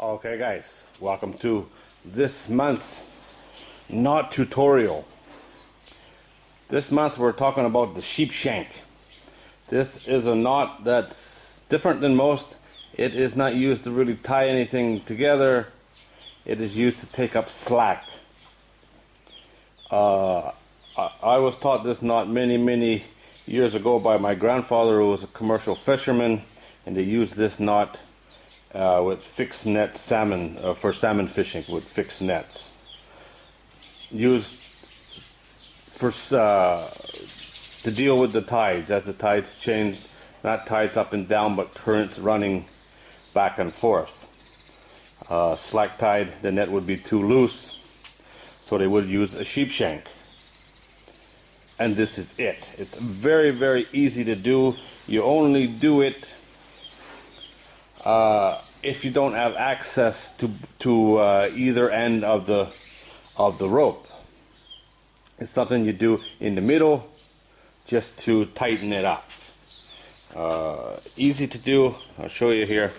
Okay guys, welcome to this month's knot tutorial. This month we're talking about the Sheepshank. This is a knot that's different than most. It is not used to really tie anything together. It is used to take up slack. I was taught this knot many years ago by my grandfather, who was a commercial fisherman, and they used this knot with fixed net salmon, for salmon fishing with fixed nets. Used for to deal with the tides, as the tides changed, not tides up and down, but currents running back and forth. Slack tide, the net would be too loose, so they would use a sheepshank. And this is it. It's very easy to do. You only do it if you don't have access to either end of the rope. It's something you do in the middle just to tighten it up. Easy to do. I'll show you here.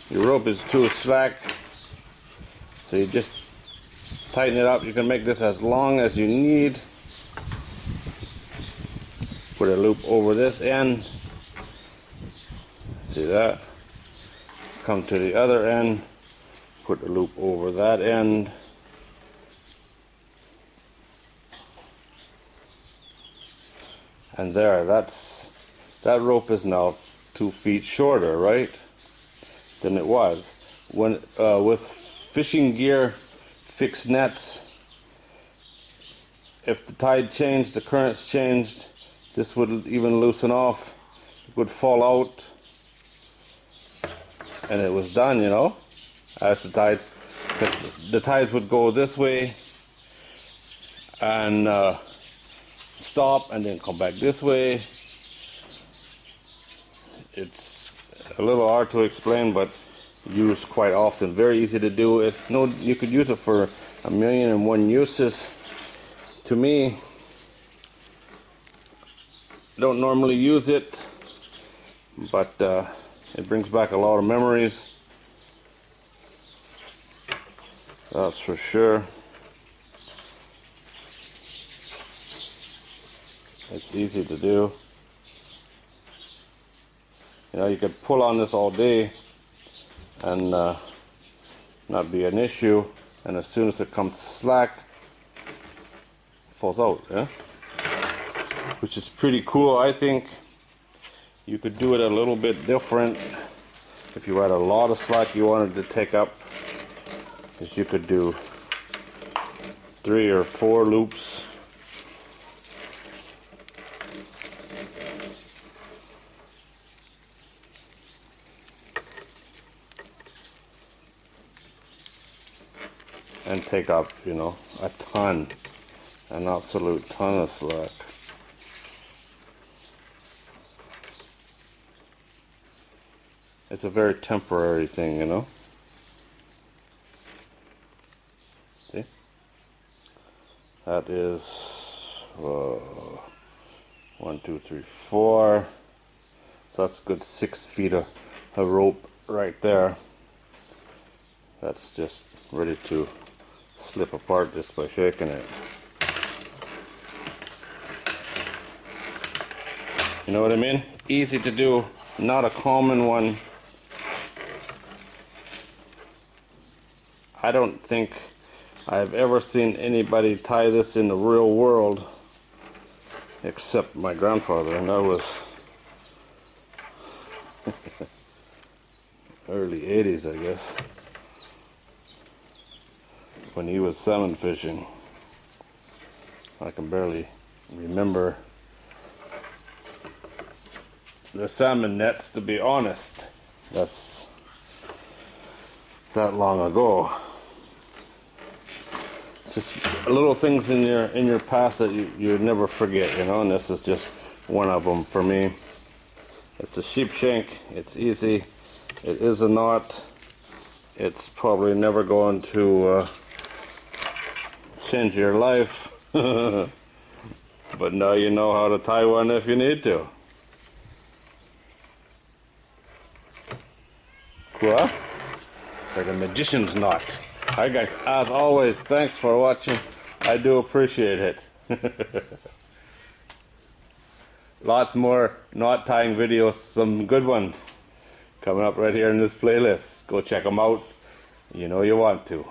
Your rope is too slack, so you just tighten it up. You can make this as long as you need. Put a loop over this end. See that? Come to the other end. Put a loop over that end. And there, that rope is now 2 feet shorter, right, than it was. When with fishing gear, fixed nets, if the tide changed, the currents changed, this would even loosen off. It would fall out, and it was done, you know. As the tides would go this way and stop, and then come back this way. It's a little hard to explain, but used quite often. Very easy to do. You could use it for 1,000,001 uses. To me, I don't normally use it, but it brings back a lot of memories. That's for sure. It's easy to do. You know, you could pull on this all day and not be an issue, and as soon as it comes slack, it falls out, yeah? Which is pretty cool, I think. You could do it a little bit different if you had a lot of slack you wanted to take up, because you could do 3 or 4 loops. And take up, you know, an absolute ton of slack. It's a very temporary thing, you know. See? That is 1, 2, 3, 4. So that's a good 6 feet of rope right there. That's just ready to slip apart just by shaking it. You know what I mean? Easy to do, not a common one. I don't think I've ever seen anybody tie this in the real world except my grandfather, and that was early 80s, I guess, when he was salmon fishing. I can barely remember the salmon nets, to be honest. That's that long ago. Just little things in your past that you never forget, you know, and this is just one of them for me. It's a sheepshank. It's easy. It is a knot. It's probably never going to change your life, but now you know how to tie one if you need to. Cool, huh? It's like a magician's knot. Alright guys, as always, thanks for watching. I do appreciate it. Lots more knot tying videos, some good ones, coming up right here in this playlist. Go check them out. You know you want to.